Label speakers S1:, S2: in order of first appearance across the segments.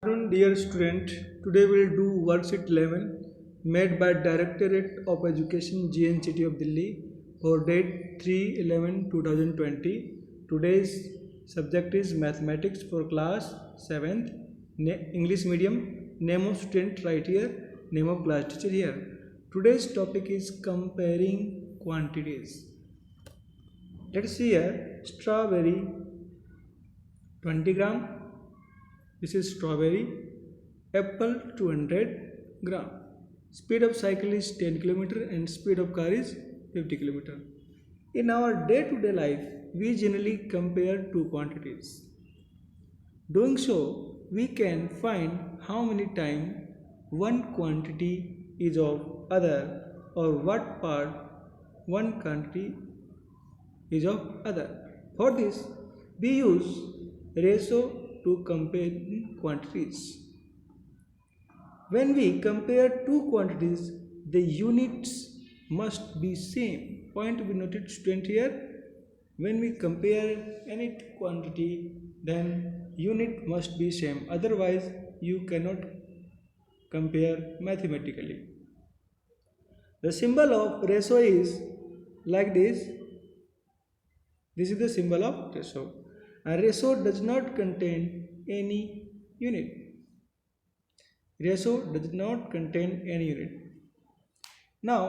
S1: Afternoon, dear student. Today we will do worksheet 11 made by Directorate of Education GNCT of Delhi for date 3/11/2020. Today's subject is mathematics for class 7th, English medium. Name of student right here, name of class teacher here. Today's topic is comparing quantities. Let's see here, strawberry 20 gram. This is strawberry. Apple 200 gram. Speed of cycle is 10 km and speed of car is 50 km. In our day-to-day life, we generally compare two quantities. Doing so, we can find how many times one quantity is of other or what part one quantity is of other. For this, we use ratio to compare quantities. When we compare two quantities, the units must be same. Point to be noted, student here. When we compare any quantity, then unit must be same. Otherwise, you cannot compare mathematically. The symbol of ratio is like this. This is the symbol of ratio. A ratio does not contain any unit. Ratio does not contain any unit. Now,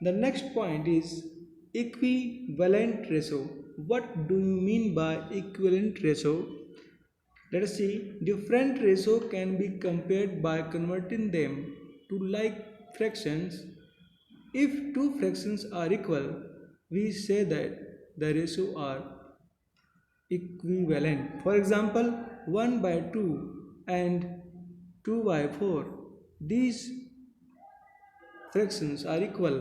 S1: the next point is equivalent ratio. What do you mean by equivalent ratio? Let us see. Different ratio can be compared by converting them to like fractions. If two fractions are equal, we say that the ratio are equivalent. For example, 1 by 2 and 2 by 4. These fractions are equal.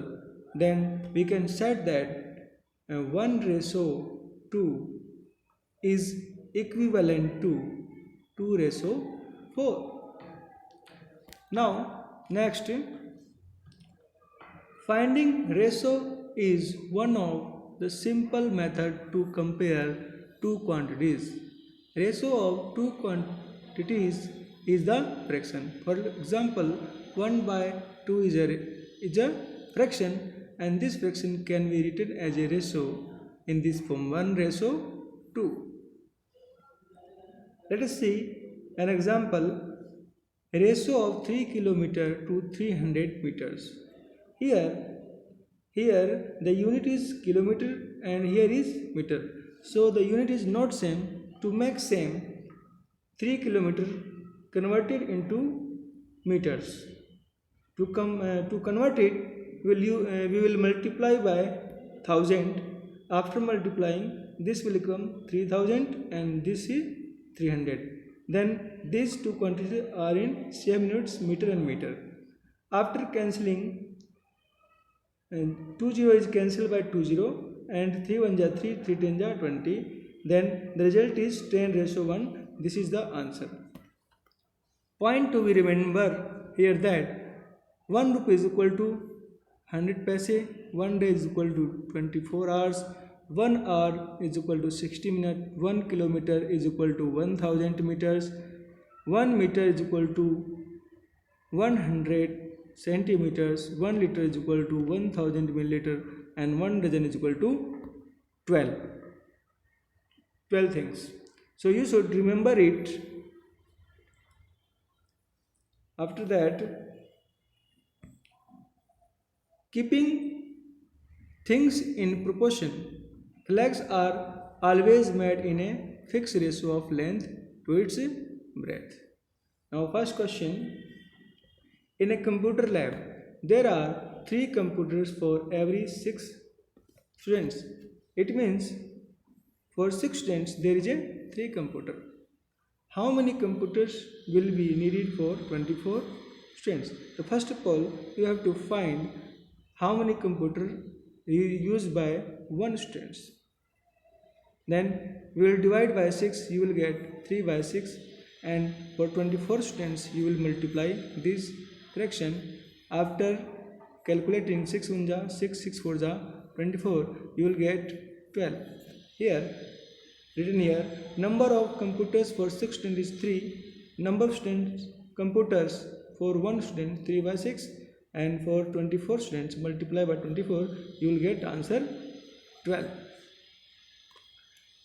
S1: Then we can say that 1 ratio 2 is equivalent to 2 ratio 4. Now, next, finding ratio is one of the simple method to compare two quantities. Ratio of two quantities is the fraction. For example, 1 by 2 is a fraction, and this fraction can be written as a ratio in this form, 1 ratio 2. Let us see an example. Ratio of 3 km to 300 meters. Here the unit is kilometer and here is meter. So the unit is not same. To make same, 3 km converted into meters. To convert it, we will multiply by 1000. After multiplying, this will become 3000 and this is 300. Then these two quantities are in same units, meter and meter. After cancelling, 2 0 is cancelled by 2 0 and 3 1 ja 3, 3 10 ja 20. Then the result is 10 ratio 1. This is the answer. Point to be remember here that 1 rupee is equal to 100 paise, 1 day is equal to 24 hours, 1 hour is equal to 60 minutes, 1 kilometer is equal to 1000 meters, 1 meter is equal to 100 centimeters, 1 liter is equal to 1000 milliliter, and 1 dozen is equal to 12 things. So you should remember it. After that, keeping things in proportion, flags are always made in a fixed ratio of length to its breadth. Now, first question. In a computer lab, there are 3 computers for every 6 students. It means for 6 students there is a 3 computer. How many computers will be needed for 24 students? So first of all, you have to find how many computers used by 1 students. Then we will divide by 6, you will get 3 by 6, and for 24 students you will multiply this fraction. After calculating 6 1 ja 6, 6 4 ja 24, you will get 12. Here written here, number of computers for 6 students is 3. Number of students computers for one student 3 by 6, and for 24 students multiply by 24, you will get answer 12.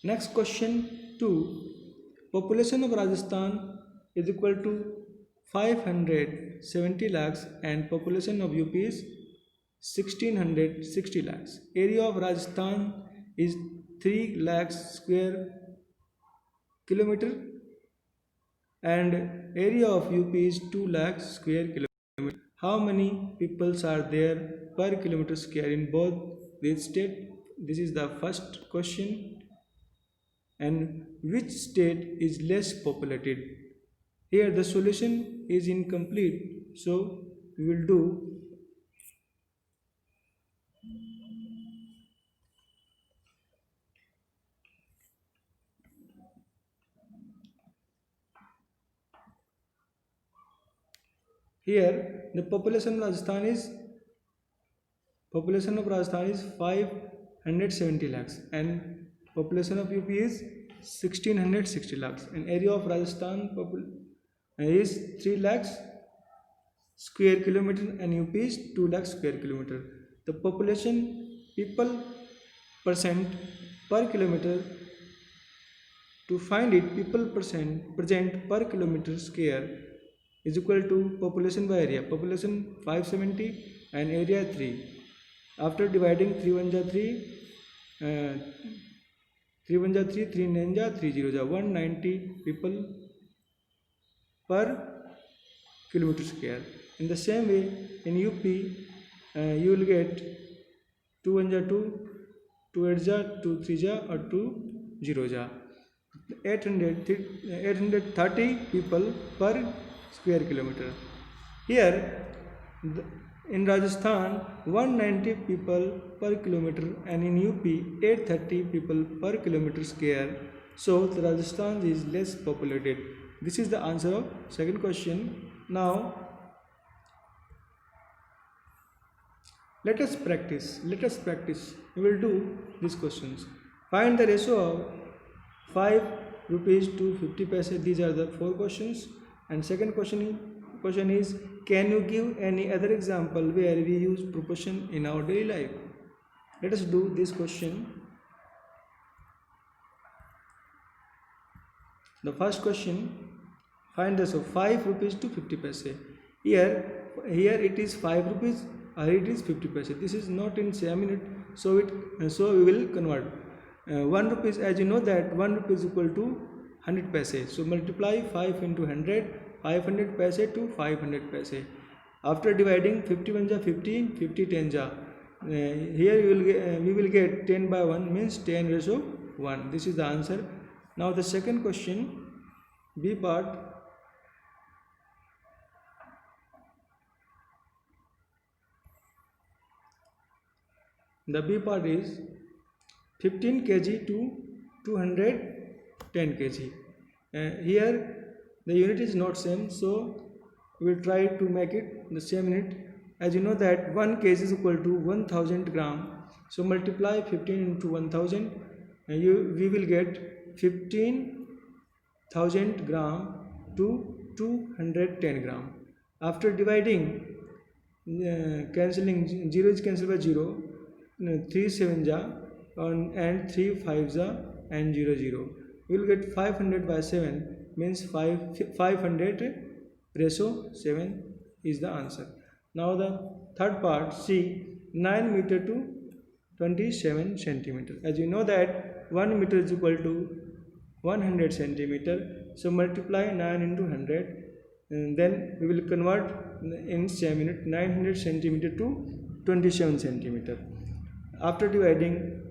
S1: Next question 2. Population of Rajasthan is equal to 570 lakhs and population of UP is 1660 lakhs. Area of Rajasthan is 3 lakhs square kilometer and area of UP is 2 lakhs square kilometer. How many peoples are there per kilometer square in both these states? This is the first question. And which state is less populated? Here the solution is incomplete, so we will do here the population of Rajasthan is 570 lakhs and population of UP is 1660 lakhs and area of Rajasthan is 3 lakhs square kilometer and UP is 2 lakhs square kilometer. The population people percent per kilometer, to find it, people percent present per kilometer square is equal to population by area. Population 570 and area 3. After dividing 3 1 ja 3, 3 1 ja 3, 3 9 ja 3 0 ja 190 people per kilometer square. In the same way, in UP, you will get 2 1 ja 2, 2 8 ja 2 3 ja or 2 0 ja 830 people per square kilometer. Here in Rajasthan 190 people per kilometer and in UP 830 people per kilometer square. So the Rajasthan is less populated. This is the answer of second question. Now let us practice. We will do these questions. Find the ratio of 5 rupees to 50 paise. These are the 4 questions. And second question is, can you give any other example where we use proportion in our daily life? Let us do this question. The first question, find the ratio of 5 rupees to 50 paise. Here it is 5 rupees or it is 50 paise. This is not in same unit, so we will convert. 1 rupees, as you know that 1 rupee is equal to 100 paise. So multiply 5 into 100, 500 paise to 500 paise. After dividing 50 1 ja 50, 50 10 ja. Here we will get 10 by 1 means 10 ratio 1. This is the answer. Now the second question, B part. The B part is 15 kg to 210 kg. Here the unit is not same, so we will try to make it the same unit. As you know that 1 kg is equal to 1000 gram. So multiply 15 into 1000 and we will get 15,000 gram to 210 gram. After dividing, cancelling, 0 is cancelled by 0, 3 7 ja and 3 5 ja and 0 0. We will get 500 by 7 means 500 ratio 7 is the answer. Now the third part, C, 9 meter to 27 centimeter. As you know that 1 meter is equal to 100 centimeter. So multiply 9 into 100 and then we will convert in same unit 900 centimeter to 27 centimeter. After dividing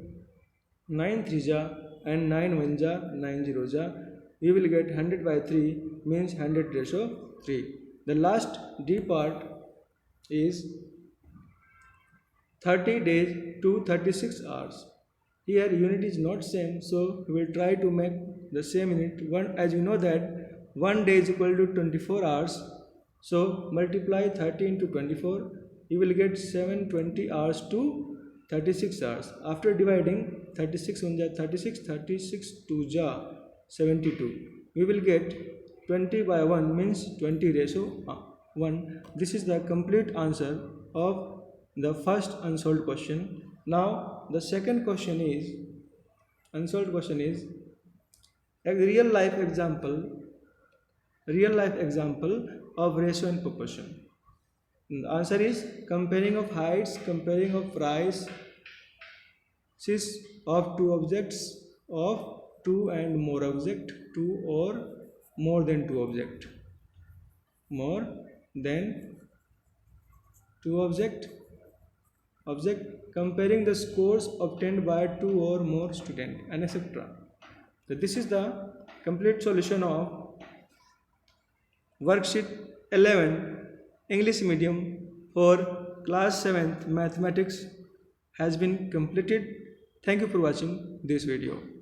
S1: 9 3 ja and 9 1 ja 9 0 ja, we will get 100 by 3 means 100 ratio 3. The last D part is 30 days to 36 hours. Here unit is not same, so we will try to make the same unit. As you know that 1 day is equal to 24 hours. So multiply 30 into 24, you will get 720 hours to 36 hours. After dividing 36 1 ja 36, 36 2 ja 72, we will get 20 by 1 means 20 ratio 1. This is the complete answer of the first unsolved question. Now the second question is unsolved question is a real life example of ratio and proportion. The answer is comparing of heights, comparing of prices of two objects, of two and more object, two or more than two object, more than two object, comparing the scores obtained by two or more student, and etc. So this is the complete solution of worksheet 11 English medium for class 7th mathematics has been completed. Thank you for watching this video.